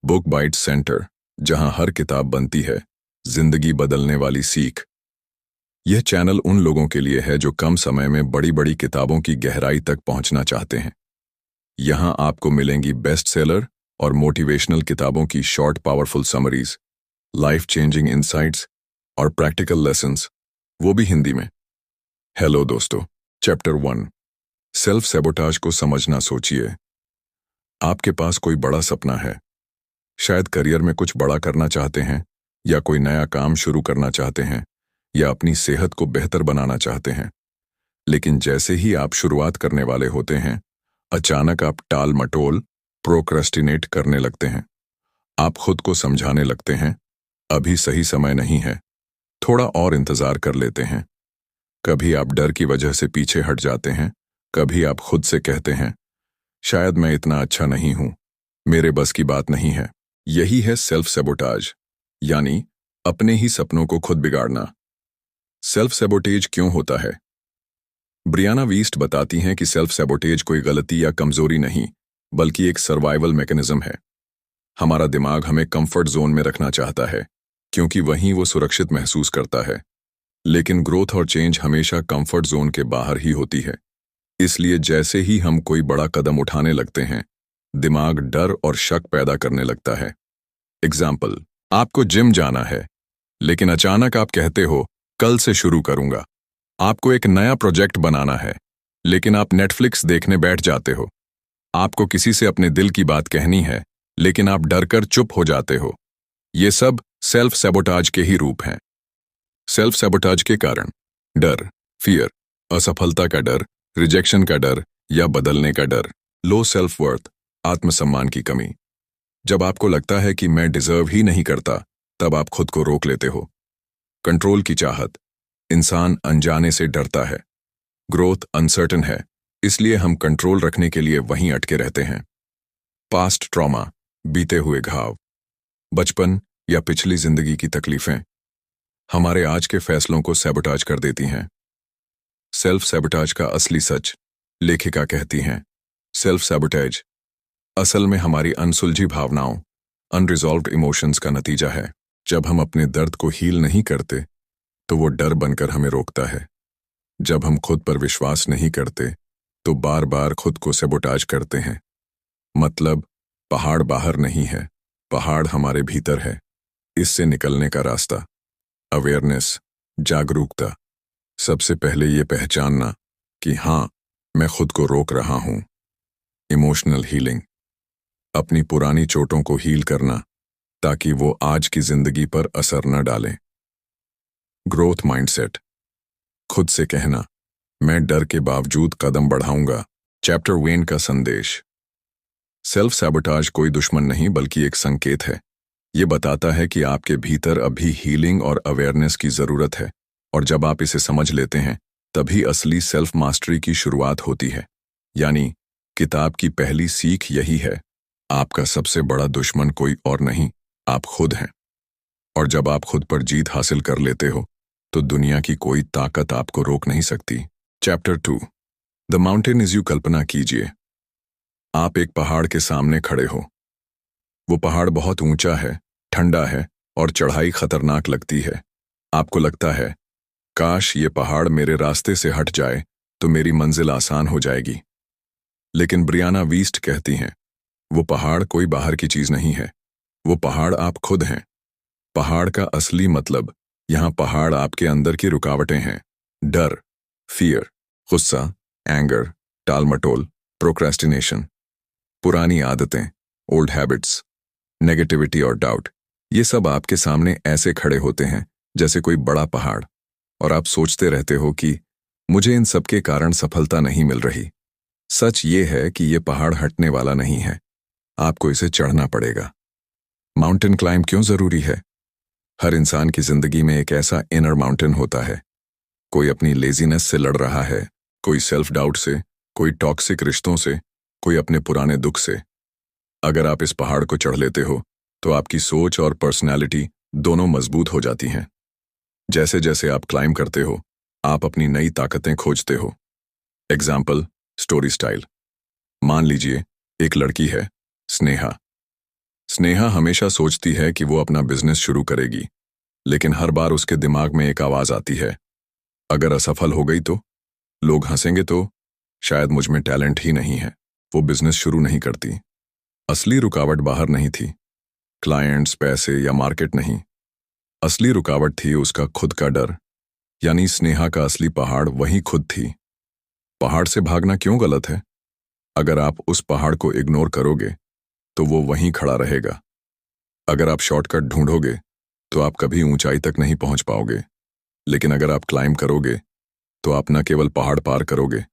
Book bite centre, जहां हर किताब बनती है जिंदगी बदलने वाली सीख। यह चैनल उन लोगों के लिए है जो कम समय में बड़ी बड़ी किताबों की गहराई तक पहुंचना चाहते हैं। यहां आपको मिलेंगी बेस्ट सेलर और मोटिवेशनल किताबों की short powerful summaries, life changing insights और प्रैक्टिकल लेसन्स, वो भी हिंदी में। हेलो दोस्तों, चैप्टर 1, सेल्फ सैबोटाज को समझना। सोचिए, आपके पास कोई बड़ा सपना है। शायद करियर में कुछ बड़ा करना चाहते हैं, या कोई नया काम शुरू करना चाहते हैं, या अपनी सेहत को बेहतर बनाना चाहते हैं। लेकिन जैसे ही आप शुरुआत करने वाले होते हैं, अचानक आप टाल मटोल, प्रोक्रेस्टिनेट करने लगते हैं। आप खुद को समझाने लगते हैं, अभी सही समय नहीं है, थोड़ा और इंतजार कर लेते हैं। कभी आप डर की वजह से पीछे हट जाते हैं, कभी आप खुद से कहते हैं, शायद मैं इतना अच्छा नहीं हूं, मेरे बस की बात नहीं है। यही है सेल्फ सैबोटाज, यानी अपने ही सपनों को खुद बिगाड़ना। सेल्फ सैबोटेज क्यों होता है? ब्रियाना वीस्ट बताती हैं कि सेल्फ सैबोटेज कोई गलती या कमजोरी नहीं, बल्कि एक सर्वाइवल मैकेनिज्म है। हमारा दिमाग हमें कंफर्ट जोन में रखना चाहता है, क्योंकि वहीं वो सुरक्षित महसूस करता है। लेकिन ग्रोथ और चेंज हमेशा कंफर्ट जोन के बाहर ही होती है। इसलिए जैसे ही हम कोई बड़ा कदम उठाने लगते हैं, दिमाग डर और शक पैदा करने लगता है। एग्जाम्पल, आपको जिम जाना है, लेकिन अचानक आप कहते हो, कल से शुरू करूंगा। आपको एक नया प्रोजेक्ट बनाना है, लेकिन आप नेटफ्लिक्स देखने बैठ जाते हो। आपको किसी से अपने दिल की बात कहनी है, लेकिन आप डरकर चुप हो जाते हो। ये सब सेल्फ सैबोटाज के ही रूप हैं। सेल्फ सैबोटाज के कारण: डर, फियर, असफलता का डर, रिजेक्शन का डर या बदलने का डर। लो सेल्फ वर्थ, आत्मसम्मान की कमी। जब आपको लगता है कि मैं डिजर्व ही नहीं करता, तब आप खुद को रोक लेते हो। कंट्रोल की चाहत, इंसान अनजाने से डरता है। ग्रोथ अनसर्टन है, इसलिए हम कंट्रोल रखने के लिए वहीं अटके रहते हैं। पास्ट ट्रॉमा, बीते हुए घाव, बचपन या पिछली जिंदगी की तकलीफें हमारे आज के फैसलों को सैबोटाज कर देती हैं। सेल्फ सैबोटाज का असली सच, लेखिका कहती हैं, सेल्फ सैबोटेज असल में हमारी अनसुलझी भावनाओं, अनरिजॉल्व्ड इमोशंस का नतीजा है। जब हम अपने दर्द को हील नहीं करते, तो वो डर बनकर हमें रोकता है। जब हम खुद पर विश्वास नहीं करते, तो बार बार खुद को सैबोटाज करते हैं। मतलब, पहाड़ बाहर नहीं है, पहाड़ हमारे भीतर है। इससे निकलने का रास्ता: अवेयरनेस, जागरूकता। सबसे पहले ये पहचानना कि हाँ, मैं खुद को रोक रहा हूं। इमोशनल हीलिंग, अपनी पुरानी चोटों को हील करना, ताकि वो आज की जिंदगी पर असर न डालें। ग्रोथ माइंडसेट, खुद से कहना, मैं डर के बावजूद कदम बढ़ाऊंगा। चैप्टर 1 का संदेश: सेल्फ सैबोटाज कोई दुश्मन नहीं, बल्कि एक संकेत है। ये बताता है कि आपके भीतर अभी हीलिंग और अवेयरनेस की जरूरत है, और जब आप इसे समझ लेते हैं, तभी असली सेल्फ मास्टरी की शुरुआत होती है। यानी किताब की पहली सीख यही है, आपका सबसे बड़ा दुश्मन कोई और नहीं, आप खुद हैं। और जब आप खुद पर जीत हासिल कर लेते हो, तो दुनिया की कोई ताकत आपको रोक नहीं सकती। Chapter 2, the mountain is you. कल्पना कीजिए, आप एक पहाड़ के सामने खड़े हो। वो पहाड़ बहुत ऊंचा है, ठंडा है, और चढ़ाई खतरनाक लगती है। आपको लगता है, काश ये पहाड़ मेरे रास्ते से हट जाए तो मेरी मंजिल आसान हो जाएगी। लेकिन ब्रियाना वीस्ट कहती हैं, वो पहाड़ कोई बाहर की चीज नहीं है, वो पहाड़ आप खुद हैं। पहाड़ का असली मतलब, यहां पहाड़ आपके अंदर की रुकावटें हैं। डर, फियर, गुस्सा, एंगर, टालमटोल, प्रोक्रेस्टिनेशन, पुरानी आदतें, ओल्ड हैबिट्स, नेगेटिविटी और डाउट। ये सब आपके सामने ऐसे खड़े होते हैं जैसे कोई बड़ा पहाड़, और आप सोचते रहते हो कि मुझे इन सब के कारण सफलता नहीं मिल रही। सच ये है कि ये पहाड़ हटने वाला नहीं है, आपको इसे चढ़ना पड़ेगा। माउंटेन क्लाइंब क्यों जरूरी है? हर इंसान की जिंदगी में एक ऐसा इनर माउंटेन होता है। कोई अपनी लेजीनेस से लड़ रहा है, कोई सेल्फ डाउट से, कोई टॉक्सिक रिश्तों से, कोई अपने पुराने दुख से। अगर आप इस पहाड़ को चढ़ लेते हो, तो आपकी सोच और पर्सनैलिटी दोनों मजबूत हो जाती हैं। जैसे जैसे आप क्लाइंब करते हो, आप अपनी नई ताकतें खोजते हो। Example, story style. मान लीजिए एक लड़की है, स्नेहा। स्नेहा हमेशा सोचती है कि वो अपना बिजनेस शुरू करेगी, लेकिन हर बार उसके दिमाग में एक आवाज आती है, अगर असफल हो गई तो? लोग हंसेंगे तो? शायद मुझ में टैलेंट ही नहीं है। वो बिजनेस शुरू नहीं करती। असली रुकावट बाहर नहीं थी, क्लाइंट्स, पैसे या मार्केट नहीं। असली रुकावट थी उसका खुद का डर। यानी स्नेहा का असली पहाड़ वही खुद थी। पहाड़ से भागना क्यों गलत है? अगर आप उस पहाड़ को इग्नोर करोगे तो वो वहीं खड़ा रहेगा। अगर आप शॉर्टकट ढूंढोगे तो आप कभी ऊंचाई तक नहीं पहुंच पाओगे, लेकिन अगर आप क्लाइंब करोगे तो आप न केवल पहाड़ पार करोगे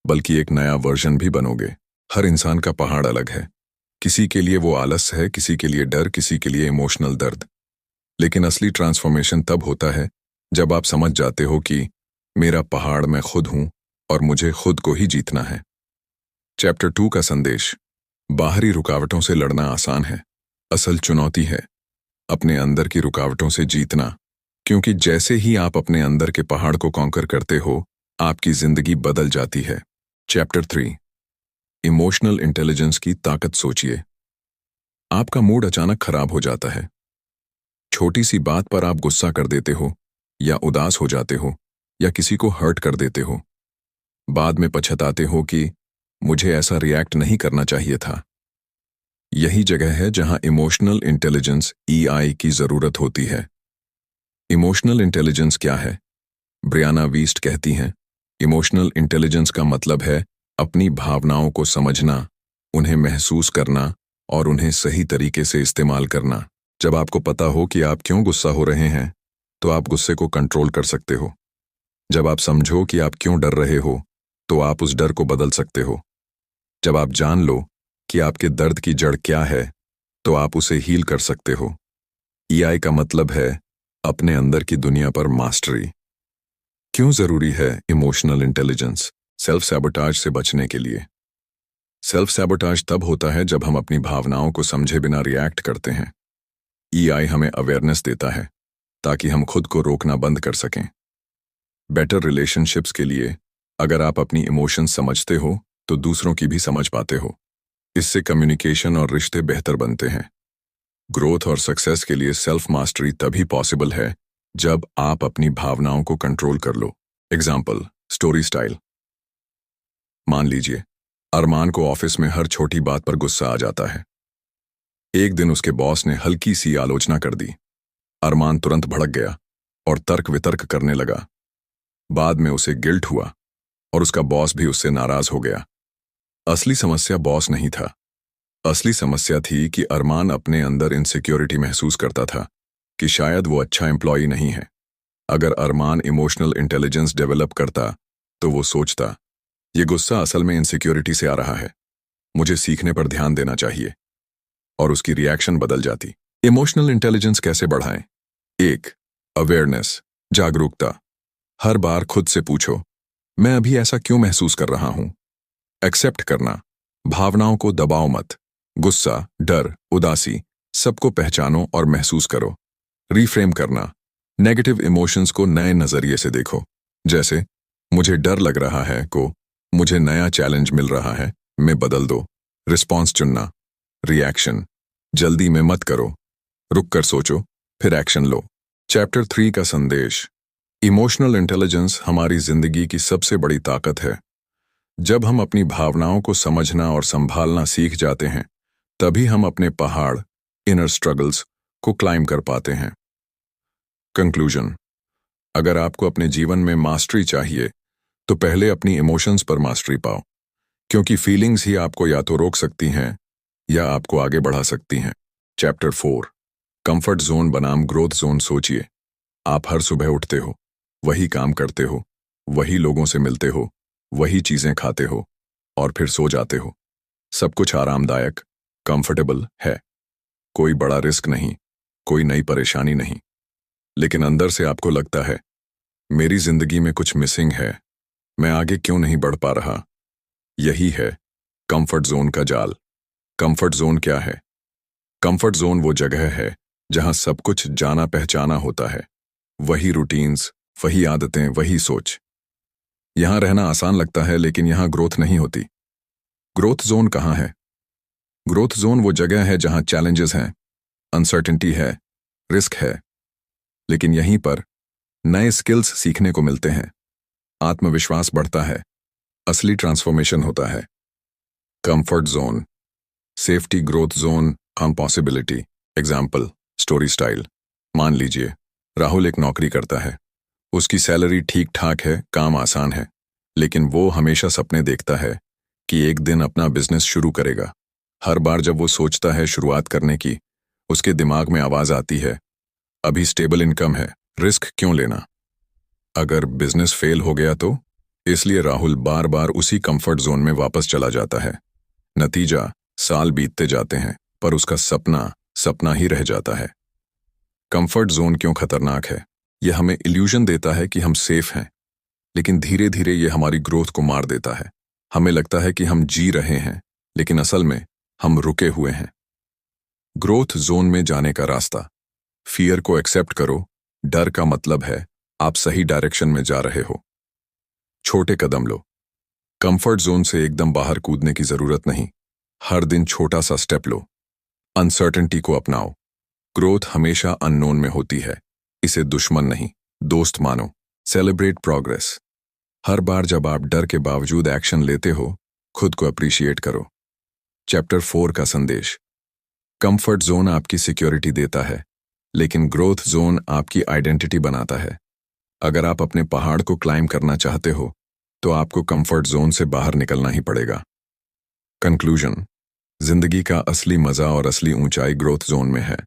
बल्कि एक नया वर्जन भी बनोगे। हर इंसान का पहाड़ अलग है। किसी के लिए वो आलस है, किसी के लिए डर, किसी के लिए इमोशनल दर्द। लेकिन असली ट्रांसफॉर्मेशन तब होता है जब आप समझ जाते हो कि मेरा पहाड़ मैं खुद हूं और मुझे खुद को ही जीतना है। चैप्टर 2 का संदेश। बाहरी रुकावटों से लड़ना आसान है, असल चुनौती है अपने अंदर की रुकावटों से जीतना। क्योंकि जैसे ही आप अपने अंदर के पहाड़ को कॉन्कर करते हो, आपकी जिंदगी बदल जाती है। चैप्टर 3। इमोशनल इंटेलिजेंस की ताकत। सोचिए, आपका मूड अचानक खराब हो जाता है। छोटी सी बात पर आप गुस्सा कर देते हो या उदास हो जाते हो या किसी को हर्ट कर देते हो। बाद में पछताते हो कि मुझे ऐसा रिएक्ट नहीं करना चाहिए था। यही जगह है जहां इमोशनल इंटेलिजेंस EI की जरूरत होती है। इमोशनल इंटेलिजेंस क्या है? ब्रियाना वीस्ट कहती हैं, इमोशनल इंटेलिजेंस का मतलब है अपनी भावनाओं को समझना, उन्हें महसूस करना और उन्हें सही तरीके से इस्तेमाल करना। जब आपको पता हो कि आप क्यों गुस्सा हो रहे हैं, तो आप गुस्से को कंट्रोल कर सकते हो। जब आप समझो कि आप क्यों डर रहे हो, तो आप उस डर को बदल सकते हो। जब आप जान लो कि आपके दर्द की जड़ क्या है, तो आप उसे हील कर सकते हो। EI का मतलब है अपने अंदर की दुनिया पर मास्टरी। क्यों जरूरी है इमोशनल इंटेलिजेंस? सेल्फ सैबोटाज से बचने के लिए। सेल्फ सैबोटाज तब होता है जब हम अपनी भावनाओं को समझे बिना रिएक्ट करते हैं। EI हमें अवेयरनेस देता है ताकि हम खुद को रोकना बंद कर सकें। बेटर रिलेशनशिप्स के लिए अगर आप अपनी इमोशंस समझते हो तो दूसरों की भी समझ पाते हो। इससे कम्युनिकेशन और रिश्ते बेहतर बनते हैं। ग्रोथ और सक्सेस के लिए सेल्फ मास्टरी तभी पॉसिबल है जब आप अपनी भावनाओं को कंट्रोल कर लो। Example, story style. मान लीजिए अरमान को ऑफिस में हर छोटी बात पर गुस्सा आ जाता है। एक दिन उसके बॉस ने हल्की सी आलोचना कर दी। अरमान तुरंत भड़क गया और तर्क वितर्क करने लगा। बाद में उसे गिल्ट हुआ और उसका बॉस भी उससे नाराज हो गया। असली समस्या बॉस नहीं था। असली समस्या थी कि अरमान अपने अंदर इनसिक्योरिटी महसूस करता था कि शायद वो अच्छा एम्प्लॉई नहीं है। अगर अरमान इमोशनल इंटेलिजेंस डेवलप करता तो वो सोचता, ये गुस्सा असल में इनसिक्योरिटी से आ रहा है, मुझे सीखने पर ध्यान देना चाहिए, और उसकी रिएक्शन बदल जाती। इमोशनल इंटेलिजेंस कैसे बढ़ाएं? 1. अवेयरनेस, जागरूकता। हर बार खुद से पूछो, मैं अभी ऐसा क्यों महसूस कर रहा हूं? एक्सेप्ट करना, भावनाओं को दबाओ मत। गुस्सा, डर, उदासी, सबको पहचानो और महसूस करो। रीफ्रेम करना, नेगेटिव इमोशंस को नए नजरिए से देखो। जैसे मुझे डर लग रहा है को मुझे नया चैलेंज मिल रहा है में बदल दो। रिस्पॉन्स चुनना, रिएक्शन, जल्दी में मत करो, रुक कर सोचो फिर एक्शन लो। चैप्टर 3 का संदेश। इमोशनल इंटेलिजेंस हमारी जिंदगी की सबसे बड़ी ताकत है। जब हम अपनी भावनाओं को समझना और संभालना सीख जाते हैं, तभी हम अपने पहाड़, इनर स्ट्रगल्स को क्लाइम कर पाते हैं। कंक्लूजन। अगर आपको अपने जीवन में मास्टरी चाहिए तो पहले अपनी इमोशंस पर मास्टरी पाओ, क्योंकि फीलिंग्स ही आपको या तो रोक सकती हैं या आपको आगे बढ़ा सकती हैं। चैप्टर 4। कंफर्ट जोन बनाम ग्रोथ जोन। सोचिए, आप हर सुबह उठते हो, वही काम करते हो, वही लोगों से मिलते हो, वही चीजें खाते हो और फिर सो जाते हो। सब कुछ आरामदायक, कंफर्टेबल है। कोई बड़ा रिस्क नहीं, कोई नई परेशानी नहीं। लेकिन अंदर से आपको लगता है, मेरी जिंदगी में कुछ मिसिंग है, मैं आगे क्यों नहीं बढ़ पा रहा? यही है कंफर्ट जोन का जाल। कंफर्ट जोन क्या है? कंफर्ट जोन वो जगह है जहां सब कुछ जाना पहचाना होता है। वही रूटीन्स, वही आदतें, वही सोच। यहां रहना आसान लगता है, लेकिन यहां ग्रोथ नहीं होती। ग्रोथ जोन कहां है? ग्रोथ जोन वो जगह है जहां चैलेंजेस हैं, अनसर्टेनिटी है, रिस्क है, लेकिन यहीं पर नए स्किल्स सीखने को मिलते हैं, आत्मविश्वास बढ़ता है, असली ट्रांसफॉर्मेशन होता है। Comfort zone, safety growth zone, हम पॉसिबिलिटी। Example, story style. मान लीजिए राहुल एक नौकरी करता है, उसकी सैलरी ठीक ठाक है, काम आसान है, लेकिन वो हमेशा सपने देखता है कि एक दिन अपना बिजनेस शुरू करेगा। हर बार जब वो सोचता है शुरुआत करने की, उसके दिमाग में आवाज आती है, अभी स्टेबल इनकम है, रिस्क क्यों लेना, अगर बिजनेस फेल हो गया तो। इसलिए राहुल बार बार उसी कंफर्ट जोन में वापस चला जाता है। नतीजा, साल बीतते जाते हैं, पर उसका सपना सपना ही रह जाता है। कंफर्ट जोन क्यों खतरनाक है? यह हमें इल्यूजन देता है कि हम सेफ हैं, लेकिन धीरे धीरे यह हमारी ग्रोथ को मार देता है। हमें लगता है कि हम जी रहे हैं, लेकिन असल में हम रुके हुए हैं। ग्रोथ जोन में जाने का रास्ता, फियर को एक्सेप्ट करो। डर का मतलब है आप सही डायरेक्शन में जा रहे हो। छोटे कदम लो। कंफर्ट जोन से एकदम बाहर कूदने की जरूरत नहीं, हर दिन छोटा सा स्टेप लो। अनसर्टेनिटी को अपनाओ। ग्रोथ हमेशा अननोन में होती है, इसे दुश्मन नहीं, दोस्त मानो। Celebrate progress. हर बार जब आप डर के बावजूद एक्शन लेते हो, खुद को अप्रिशिएट करो। चैप्टर 4 का संदेश। कंफर्ट जोन आपकी सिक्योरिटी देता है, लेकिन ग्रोथ जोन आपकी आइडेंटिटी बनाता है। अगर आप अपने पहाड़ को क्लाइम करना चाहते हो, तो आपको कंफर्ट जोन से बाहर निकलना ही पड़ेगा। कंक्लूजन, जिंदगी का असली मजा और असली ऊंचाई ग्रोथ जोन में है।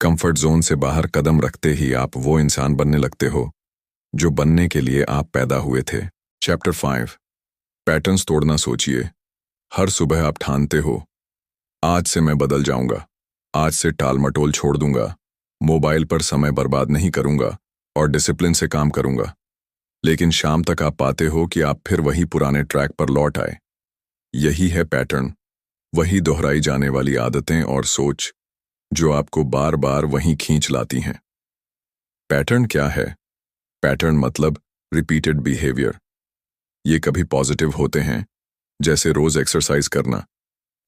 कंफर्ट जोन से बाहर कदम रखते ही आप वो इंसान बनने लगते हो जो बनने के लिए आप पैदा हुए थे। चैप्टर 5, पैटर्न्स तोड़ना। सोचिए, हर सुबह आप ठानते हो, आज से मैं बदल जाऊंगा, आज से टाल मटोल छोड़ दूंगा, मोबाइल पर समय बर्बाद नहीं करूंगा और डिसिप्लिन से काम करूंगा। लेकिन शाम तक आप पाते हो कि आप फिर वही पुराने ट्रैक पर लौट आए। यही है पैटर्न, वही दोहराई जाने वाली आदतें और सोच जो आपको बार बार वहीं खींच लाती हैं। पैटर्न क्या है? पैटर्न मतलब रिपीटेड बिहेवियर। ये कभी पॉजिटिव होते हैं, जैसे रोज एक्सरसाइज करना,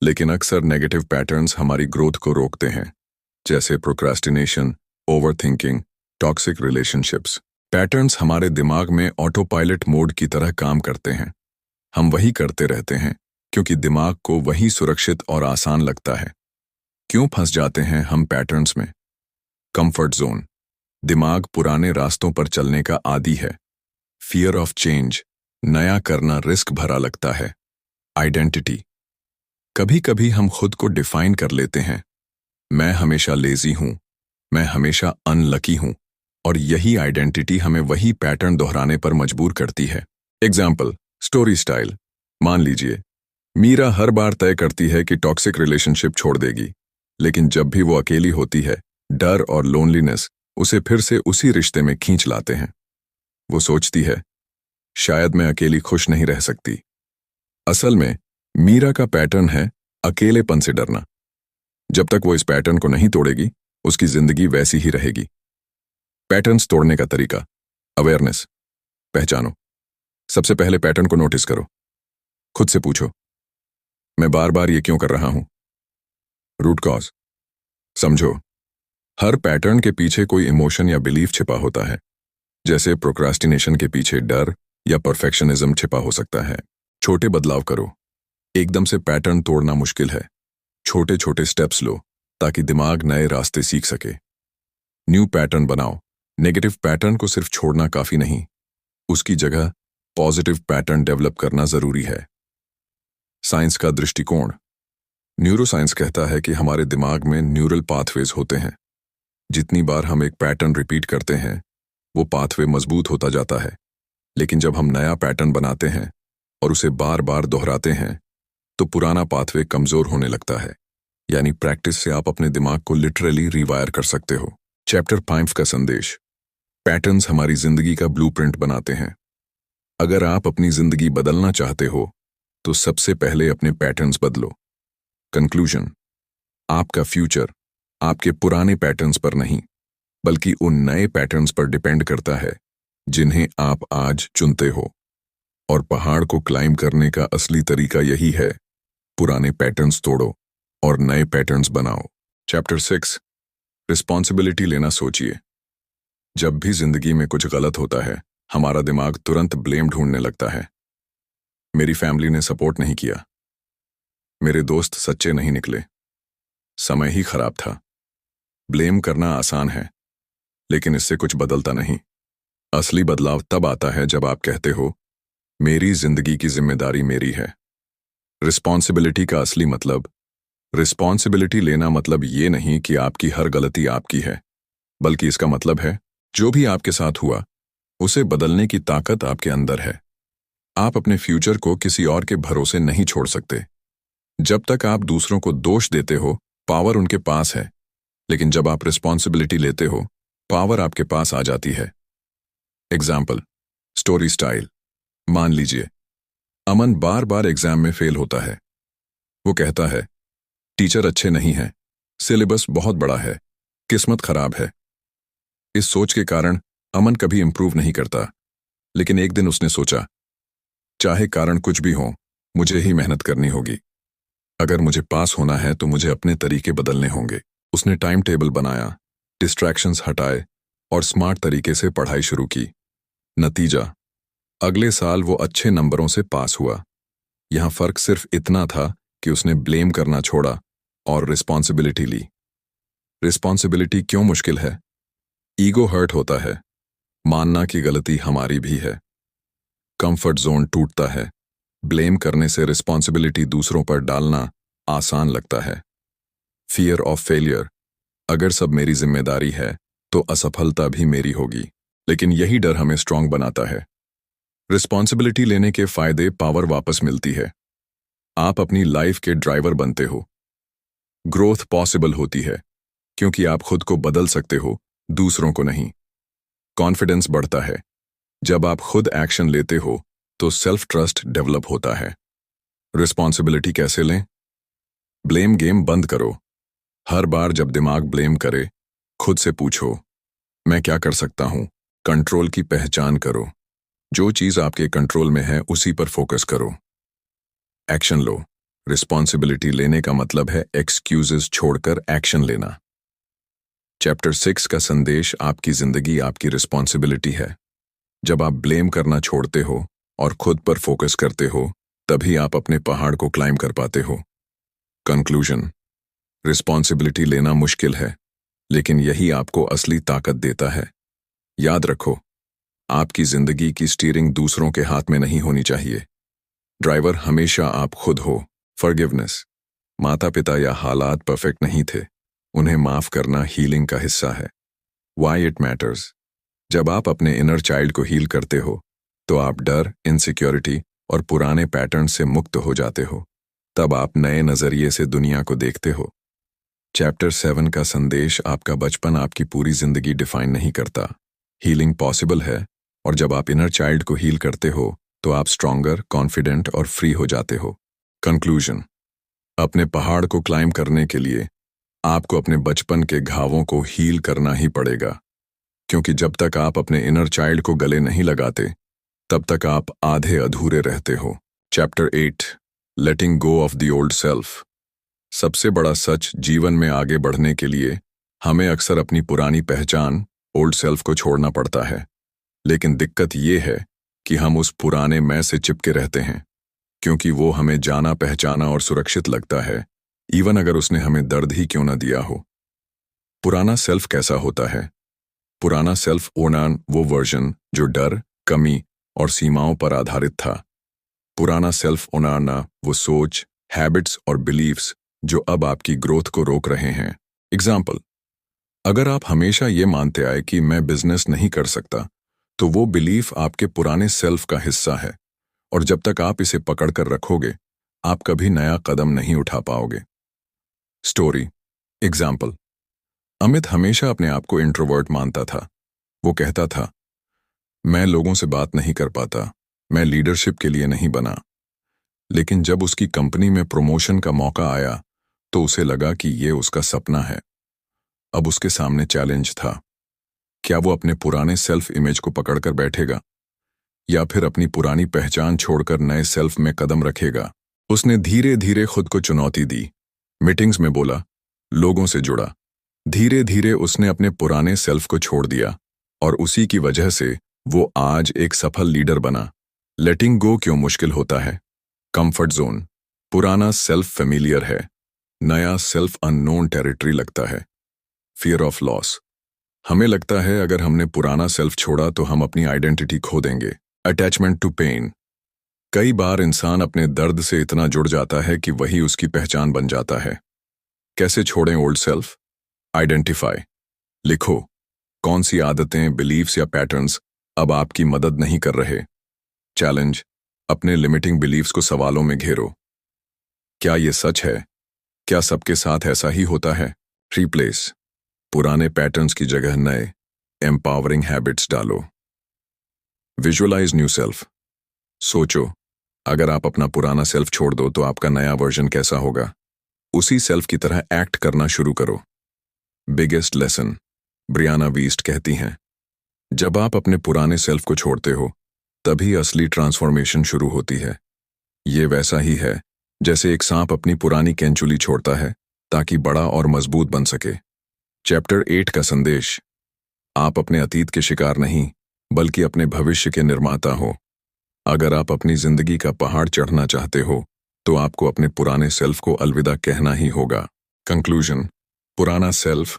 लेकिन अक्सर नेगेटिव पैटर्न्स हमारी ग्रोथ को रोकते हैं, जैसे procrastination, overthinking, toxic relationships. Patterns हमारे दिमाग में ऑटो पायलट मोड की तरह काम करते हैं। हम वही करते रहते हैं क्योंकि दिमाग को वही सुरक्षित और आसान लगता है। क्यों फंस जाते हैं हम पैटर्न्स में? कंफर्ट जोन, दिमाग पुराने रास्तों पर चलने का आदी है। फियर ऑफ चेंज, नया करना रिस्क भरा लगता है। आइडेंटिटी, कभी कभी हम खुद को डिफाइन कर लेते हैं, मैं हमेशा लेजी हूं, मैं हमेशा अनलकी हूं, और यही आइडेंटिटी हमें वही पैटर्न दोहराने पर मजबूर करती है। Example, story style. मान लीजिए मीरा हर बार तय करती है कि टॉक्सिक रिलेशनशिप छोड़ देगी, लेकिन जब भी वो अकेली होती है, डर और लोनलीनेस उसे फिर से उसी रिश्ते में खींच लाते हैं। वो सोचती है, शायद मैं अकेली खुश नहीं रह सकती। असल में मीरा का पैटर्न है अकेलेपन से डरना। जब तक वो इस पैटर्न को नहीं तोड़ेगी, उसकी जिंदगी वैसी ही रहेगी। पैटर्न्स तोड़ने का तरीका, अवेयरनेस, पहचानो। सबसे पहले पैटर्न को नोटिस करो। खुद से पूछो, मैं बार बार ये क्यों कर रहा हूं? रूट कॉज समझो। हर पैटर्न के पीछे कोई इमोशन या बिलीफ छिपा होता है, जैसे प्रोक्रास्टिनेशन के पीछे डर या परफेक्शनिज्म छिपा हो सकता है। छोटे बदलाव करो। एकदम से पैटर्न तोड़ना मुश्किल है। छोटे छोटे स्टेप्स लो ताकि दिमाग नए रास्ते सीख सके। न्यू पैटर्न बनाओ। नेगेटिव पैटर्न को सिर्फ छोड़ना काफी नहीं, उसकी जगह पॉजिटिव पैटर्न डेवलप करना जरूरी है। साइंस का दृष्टिकोण, न्यूरोसाइंस कहता है कि हमारे दिमाग में न्यूरल पाथवेज होते हैं। जितनी बार हम एक पैटर्न रिपीट करते हैं, वो पाथवे मजबूत होता जाता है। लेकिन जब हम नया पैटर्न बनाते हैं और उसे बार बार दोहराते हैं, तो पुराना पाथवे कमजोर होने लगता है। यानी प्रैक्टिस से आप अपने दिमाग को लिटरली रिवायर कर सकते हो। चैप्टर 5 का संदेश, पैटर्न्स हमारी जिंदगी का ब्लूप्रिंट बनाते हैं। अगर आप अपनी जिंदगी बदलना चाहते हो, तो सबसे पहले अपने पैटर्न्स बदलो। कंक्लूजन, आपका फ्यूचर आपके पुराने पैटर्न्स पर नहीं, बल्कि उन नए पैटर्न्स पर डिपेंड करता है जिन्हें आप आज चुनते हो। और पहाड़ को क्लाइम करने का असली तरीका यही है, पुराने पैटर्न्स तोड़ो, और नए पैटर्न्स बनाओ। चैप्टर 6, रिस्पॉन्सिबिलिटी लेना। सोचिए, जब भी जिंदगी में कुछ गलत होता है, हमारा दिमाग तुरंत ब्लेम ढूंढने लगता है। मेरी फैमिली ने सपोर्ट नहीं किया, मेरे दोस्त सच्चे नहीं निकले, समय ही खराब था। ब्लेम करना आसान है, लेकिन इससे कुछ बदलता नहीं। असली बदलाव तब आता है जब आप कहते हो, मेरी जिंदगी की जिम्मेदारी मेरी है। रिस्पॉन्सिबिलिटी का असली मतलब, रिस्पॉन्सिबिलिटी लेना मतलब ये नहीं कि आपकी हर गलती आपकी है, बल्कि इसका मतलब है जो भी आपके साथ हुआ उसे बदलने की ताकत आपके अंदर है। आप अपने फ्यूचर को किसी और के भरोसे नहीं छोड़ सकते। जब तक आप दूसरों को दोष देते हो, पावर उनके पास है, लेकिन जब आप रिस्पॉन्सिबिलिटी लेते हो, पावर आपके पास आ जाती है। Example, story style. मान लीजिए, अमन बार बार एग्जाम में फेल होता है। वो कहता है, टीचर अच्छे नहीं हैं, सिलेबस बहुत बड़ा है, किस्मत खराब है। इस सोच के कारण अमन कभी इंप्रूव नहीं करता। लेकिन एक दिन उसने सोचा, चाहे कारण कुछ भी हो, मुझे ही मेहनत करनी होगी। अगर मुझे पास होना है तो मुझे अपने तरीके बदलने होंगे। उसने टाइम टेबल बनाया, डिस्ट्रैक्शंस हटाए और स्मार्ट तरीके से पढ़ाई शुरू की। नतीजा, अगले साल वो अच्छे नंबरों से पास हुआ। यहां फर्क सिर्फ इतना था कि उसने ब्लेम करना छोड़ा और रिस्पॉन्सिबिलिटी ली। रिस्पॉन्सिबिलिटी क्यों मुश्किल है? ईगो हर्ट होता है, मानना कि गलती हमारी भी है। कंफर्ट जोन टूटता है, ब्लेम करने से रिस्पॉन्सिबिलिटी दूसरों पर डालना आसान लगता है। फियर ऑफ फेलियर, अगर सब मेरी जिम्मेदारी है तो असफलता भी मेरी होगी। लेकिन यही डर हमें स्ट्रांग बनाता है। रिस्पॉन्सिबिलिटी लेने के फायदे, पावर वापस मिलती है। आप अपनी लाइफ के ड्राइवर बनते हो। ग्रोथ पॉसिबल होती है क्योंकि आप खुद को बदल सकते हो, दूसरों को नहीं। कॉन्फिडेंस बढ़ता है, जब आप खुद एक्शन लेते हो तो सेल्फ ट्रस्ट डेवलप होता है। रिस्पॉन्सिबिलिटी कैसे लें? ब्लेम गेम बंद करो। हर बार जब दिमाग ब्लेम करे, खुद से पूछो, मैं क्या कर सकता हूं? कंट्रोल की पहचान करो। जो चीज आपके कंट्रोल में है उसी पर फोकस करो। एक्शन लो। रिस्पॉन्सिबिलिटी लेने का मतलब है एक्सक्यूजेस छोड़कर एक्शन लेना। चैप्टर 6 का संदेश, आपकी जिंदगी आपकी रिस्पॉन्सिबिलिटी है। जब आप ब्लेम करना छोड़ते हो और खुद पर फोकस करते हो, तभी आप अपने पहाड़ को क्लाइम कर पाते हो। कंक्लूजन, रिस्पॉन्सिबिलिटी लेना मुश्किल है, लेकिन यही आपको असली ताकत देता है। याद रखो, आपकी जिंदगी की स्टीयरिंग दूसरों के हाथ में नहीं होनी चाहिए। ड्राइवर हमेशा आप खुद हो। फॉरगिवनेस, माता पिता या हालात परफेक्ट नहीं थे, उन्हें माफ करना हीलिंग का हिस्सा है। व्हाई इट मैटर्स, जब आप अपने इनर चाइल्ड को हील करते हो तो आप डर, इनसिक्योरिटी और पुराने पैटर्न से मुक्त हो जाते हो। तब आप नए नजरिए से दुनिया को देखते हो। चैप्टर 7 का संदेश, आपका बचपन आपकी पूरी जिंदगी डिफाइन नहीं करता। हीलिंग पॉसिबल है, और जब आप इनर चाइल्ड को हील करते हो तो आप स्ट्रॉन्गर, कॉन्फिडेंट और फ्री हो जाते हो। कंक्लूजन, अपने पहाड़ को क्लाइम करने के लिए आपको अपने बचपन के घावों को हील करना ही पड़ेगा, क्योंकि जब तक आप अपने इनर चाइल्ड को गले नहीं लगाते, तब तक आप आधे अधूरे रहते हो। Chapter 8, letting go of the old self. सबसे बड़ा सच, जीवन में आगे बढ़ने के लिए हमें अक्सर अपनी पुरानी पहचान, ओल्ड सेल्फ को छोड़ना पड़ता है। लेकिन दिक्कत ये है कि हम उस पुराने मैं से चिपके रहते हैं, क्योंकि वो हमें जाना पहचाना और सुरक्षित लगता है, इवन अगर उसने हमें दर्द ही क्यों ना दिया हो। पुराना सेल्फ कैसा होता है? पुराना सेल्फ ओनान वो वर्जन जो डर, कमी और सीमाओं पर आधारित था। पुराना सेल्फ ओनाना वो सोच, हैबिट्स और बिलीव्स जो अब आपकी ग्रोथ को रोक रहे हैं। एग्जाम्पल, अगर आप हमेशा ये मानते आए कि मैं बिजनेस नहीं कर सकता, तो वो बिलीफ आपके पुराने सेल्फ का हिस्सा है, और जब तक आप इसे पकड़ कर रखोगे, आप कभी नया कदम नहीं उठा पाओगे। स्टोरी। एग्जाम्पल, अमित हमेशा अपने आप को इंट्रोवर्ट मानता था। वो कहता था, मैं लोगों से बात नहीं कर पाता, मैं लीडरशिप के लिए नहीं बना। लेकिन जब उसकी कंपनी में प्रमोशन का मौका आया तो उसे लगा कि ये उसका सपना है। अब उसके सामने चैलेंज था, क्या वो अपने पुराने सेल्फ इमेज को पकड़कर बैठेगा या फिर अपनी पुरानी पहचान छोड़कर नए सेल्फ में कदम रखेगा। उसने धीरे धीरे खुद को चुनौती दी, मीटिंग्स में बोला, लोगों से जुड़ा। धीरे धीरे उसने अपने पुराने सेल्फ को छोड़ दिया और उसी की वजह से वो आज एक सफल लीडर बना। लेटिंग गो क्यों मुश्किल होता है? Comfort zone. पुराना सेल्फ फेमिलियर है, नया सेल्फ अननोन टेरिटरी लगता है। Fear of loss. हमें लगता है अगर हमने पुराना सेल्फ छोड़ा तो हम अपनी आइडेंटिटी खो देंगे। Attachment to pain. कई बार इंसान अपने दर्द से इतना जुड़ जाता है कि वही उसकी पहचान बन जाता है। कैसे छोड़ें ओल्ड सेल्फ? आइडेंटिफाई। लिखो, कौन सी आदतें, बिलीव्स या पैटर्न्स अब आपकी मदद नहीं कर रहे। चैलेंज, अपने लिमिटिंग बिलीव्स को सवालों में घेरो। क्या ये सच है? क्या सबके साथ ऐसा ही होता है? रिप्लेस, पुराने पैटर्न्स की जगह नए एम्पावरिंग हैबिट्स डालो। Visualise new self. सोचो, अगर आप अपना पुराना सेल्फ छोड़ दो तो आपका नया वर्जन कैसा होगा? उसी सेल्फ की तरह एक्ट करना शुरू करो। Biggest lesson. ब्रियाना वीस्ट कहती हैं, जब आप अपने पुराने सेल्फ को छोड़ते हो तभी असली ट्रांसफॉर्मेशन शुरू होती है। ये वैसा ही है जैसे एक सांप अपनी पुरानी कैंचुली छोड़ता है ताकि बड़ा और मजबूत बन सके। चैप्टर 8 का संदेश, आप अपने अतीत के शिकार नहीं बल्कि अपने भविष्य के निर्माता हो। अगर आप अपनी जिंदगी का पहाड़ चढ़ना चाहते हो तो आपको अपने पुराने सेल्फ को अलविदा कहना ही होगा। कंक्लूजन, पुराना सेल्फ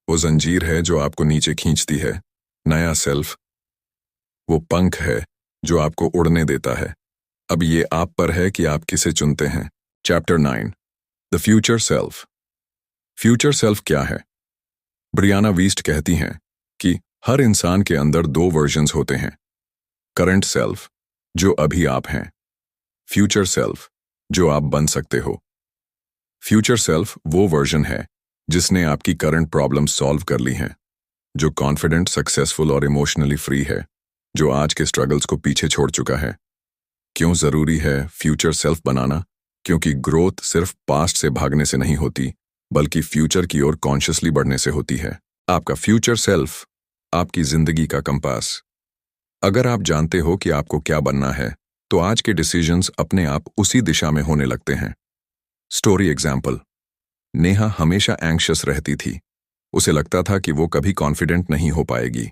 वो जंजीर है जो आपको नीचे खींचती है। नया सेल्फ वो पंख है जो आपको उड़ने देता है। अब ये आप पर है कि आप किसे चुनते हैं। Chapter 9, the future self. Future self क्या है? ब्रियाना वीस्ट कहती हैं कि हर इंसान के अंदर 2 वर्जन्स होते हैं। करंट सेल्फ, जो अभी आप हैं। फ्यूचर सेल्फ, जो आप बन सकते हो। फ्यूचर सेल्फ वो वर्जन है जिसने आपकी करंट प्रॉब्लम सॉल्व कर ली हैं, जो कॉन्फिडेंट, सक्सेसफुल और इमोशनली फ्री है, जो आज के स्ट्रगल्स को पीछे छोड़ चुका है। क्यों जरूरी है फ्यूचर सेल्फ बनाना? क्योंकि ग्रोथ सिर्फ पास्ट से भागने से नहीं होती बल्कि फ्यूचर की ओर कॉन्शियसली बढ़ने से होती है। आपका फ्यूचर सेल्फ आपकी जिंदगी का कंपास। अगर आप जानते हो कि आपको क्या बनना है तो आज के डिसीजंस अपने आप उसी दिशा में होने लगते हैं। स्टोरी एग्जाम्पल, नेहा हमेशा एंग्शियस रहती थी। उसे लगता था कि वो कभी कॉन्फिडेंट नहीं हो पाएगी।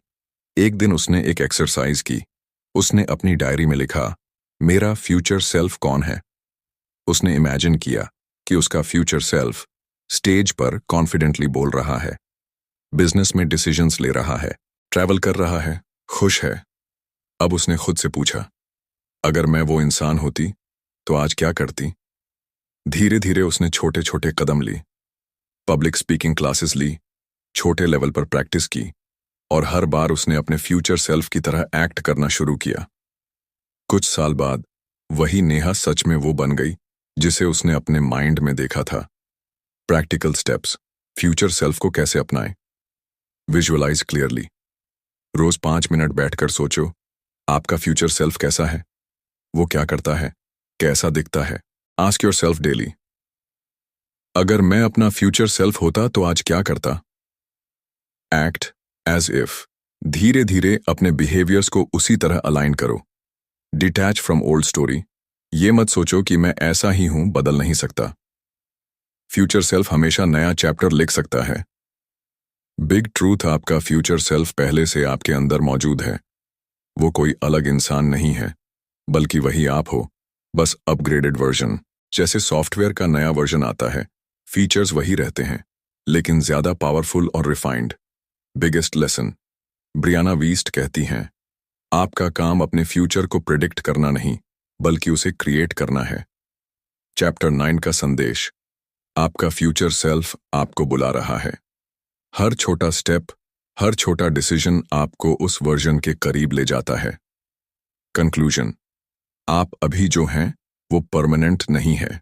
एक दिन उसने एक एक्सरसाइज की। उसने अपनी डायरी में लिखा, मेरा फ्यूचर सेल्फ कौन है। उसने इमेजिन किया कि उसका फ्यूचर सेल्फ स्टेज पर कॉन्फिडेंटली बोल रहा है, बिजनेस में डिसीजंस ले रहा है, ट्रैवल कर रहा है, खुश है। अब उसने खुद से पूछा, अगर मैं वो इंसान होती तो आज क्या करती? धीरे धीरे उसने छोटे छोटे कदम ली, पब्लिक स्पीकिंग क्लासेस ली, छोटे लेवल पर प्रैक्टिस की और हर बार उसने अपने फ्यूचर सेल्फ की तरह एक्ट करना शुरू किया। कुछ साल बाद वही नेहा सच में वो बन गई जिसे उसने अपने माइंड में देखा था। प्रैक्टिकल स्टेप्स, फ्यूचर सेल्फ को कैसे अपनाएं? Visualise clearly. रोज 5 मिनट बैठकर सोचो, आपका फ्यूचर सेल्फ कैसा है, वो क्या करता है, कैसा दिखता है। आस्क योरसेल्फ डेली, अगर मैं अपना फ्यूचर सेल्फ होता तो आज क्या करता? Act as if. धीरे धीरे अपने बिहेवियर्स को उसी तरह अलाइन करो। Detach from old story. ये मत सोचो कि मैं ऐसा ही हूं, बदल नहीं सकता। फ्यूचर सेल्फ हमेशा नया चैप्टर लिख सकता है। बिग ट्रूथ, आपका फ्यूचर सेल्फ पहले से आपके अंदर मौजूद है। वो कोई अलग इंसान नहीं है बल्कि वही आप हो, बस अपग्रेडेड वर्जन। जैसे सॉफ्टवेयर का नया वर्जन आता है, फीचर्स वही रहते हैं लेकिन ज्यादा पावरफुल और refined. Biggest lesson, Brianna Wiest कहती हैं, आपका काम अपने फ्यूचर को प्रिडिक्ट करना नहीं बल्कि उसे क्रिएट करना है। चैप्टर 9 का संदेश, आपका फ्यूचर सेल्फ आपको बुला रहा है। हर छोटा स्टेप, हर छोटा डिसीजन आपको उस वर्जन के करीब ले जाता है। कंक्लूजन, आप अभी जो हैं वो परमानेंट नहीं है।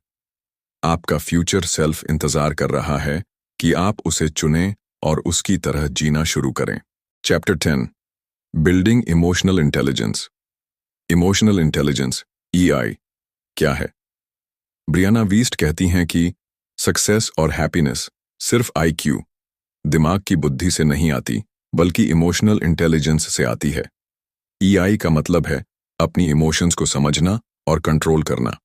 आपका फ्यूचर सेल्फ इंतजार कर रहा है कि आप उसे चुनें और उसकी तरह जीना शुरू करें। Chapter 10, building emotional intelligence. Emotional intelligence, EI, क्या है? ब्रियाना वीस्ट कहती हैं कि सक्सेस और हैप्पीनेस सिर्फ IQ, दिमाग की बुद्धि से नहीं आती बल्कि इमोशनल इंटेलिजेंस से आती है। EI का मतलब है अपनी इमोशंस को समझना और कंट्रोल करना।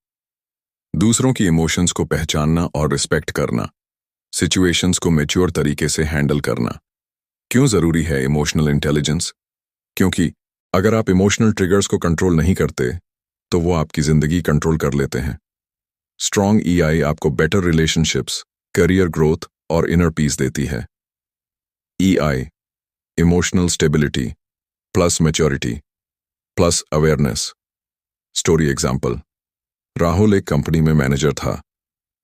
दूसरों की इमोशंस को पहचानना और रिस्पेक्ट करना, सिचुएशंस को मैच्योर तरीके से हैंडल करना। क्यों जरूरी है इमोशनल इंटेलिजेंस? क्योंकि अगर आप इमोशनल ट्रिगर्स को कंट्रोल नहीं करते तो वो आपकी जिंदगी कंट्रोल कर लेते हैं। स्ट्रॉन्ग ईआई आपको बेटर रिलेशनशिप्स, करियर ग्रोथ और इनर पीस देती है। EI emotional stability plus maturity plus awareness. Story example, Rahul एक कंपनी में मैनेजर था,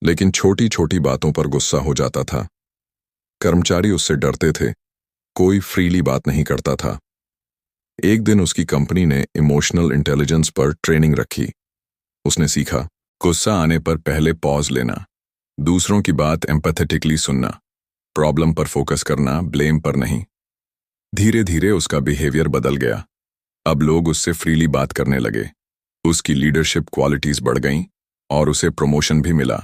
लेकिन छोटी छोटी बातों पर गुस्सा हो जाता था। कर्मचारी उससे डरते थे, कोई फ्रीली बात नहीं करता था। एक दिन उसकी कंपनी ने इमोशनल इंटेलिजेंस पर ट्रेनिंग रखी। उसने सीखा, गुस्सा आने पर पहले पॉज लेना, दूसरों की बात एम्पैथेटिकली सुनना, प्रॉब्लम पर फोकस करना, ब्लेम पर नहीं। धीरे धीरे उसका बिहेवियर बदल गया। अब लोग उससे फ्रीली बात करने लगे, उसकी लीडरशिप क्वालिटीज बढ़ गईं और उसे प्रमोशन भी मिला।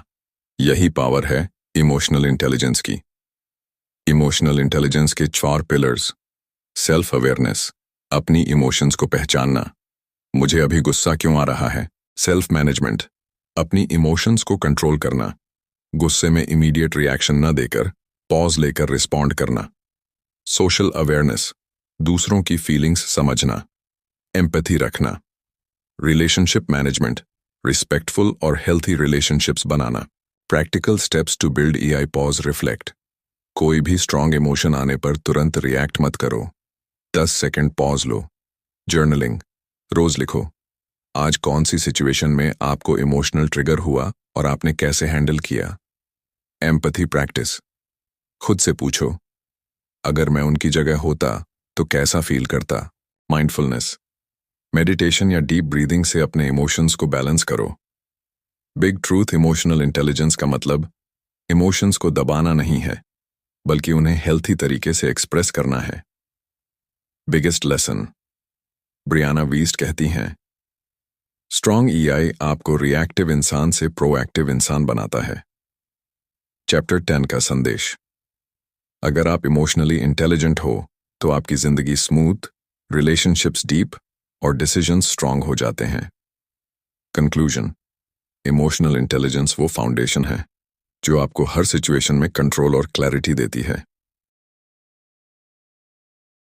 यही पावर है इमोशनल इंटेलिजेंस की। इमोशनल इंटेलिजेंस के 4 पिलर्स। सेल्फ अवेयरनेस, अपनी इमोशंस को पहचानना। मुझे अभी गुस्सा क्यों आ रहा है? सेल्फ मैनेजमेंट, अपनी इमोशंस को कंट्रोल करना। गुस्से में इमीडिएट रिएक्शन न देकर पॉज लेकर रिस्पॉन्ड करना। सोशल अवेयरनेस, दूसरों की फीलिंग्स समझना, एम्पैथी रखना। रिलेशनशिप मैनेजमेंट, रिस्पेक्टफुल और हेल्थी रिलेशनशिप्स बनाना। Practical steps to build EI pause reflect. कोई भी स्ट्रॉन्ग इमोशन आने पर तुरंत रिएक्ट मत करो, 10 सेकंड पॉज लो। जर्नलिंग, रोज लिखो, आज कौन सी सिचुएशन में आपको इमोशनल ट्रिगर हुआ और आपने कैसे हैंडल किया। एम्पैथी प्रैक्टिस, खुद से पूछो, अगर मैं उनकी जगह होता तो कैसा फील करता। माइंडफुलनेस, मेडिटेशन या डीप ब्रीदिंग से अपने इमोशंस को बैलेंस करो। बिग ट्रूथ, इमोशनल इंटेलिजेंस का मतलब इमोशंस को दबाना नहीं है, बल्कि उन्हें हेल्थी तरीके से एक्सप्रेस करना है। बिगेस्ट लेसन, ब्रियाना वीस्ट कहती हैं, स्ट्रॉन्ग ईआई आपको रिएक्टिव इंसान से प्रोएक्टिव इंसान बनाता है। चैप्टर 10 का संदेश, अगर आप इमोशनली इंटेलिजेंट हो तो आपकी जिंदगी स्मूथ, रिलेशनशिप्स डीप और डिसीजंस स्ट्रॉन्ग हो जाते हैं। कंक्लूजन, इमोशनल इंटेलिजेंस वो फाउंडेशन है जो आपको हर सिचुएशन में कंट्रोल और क्लैरिटी देती है।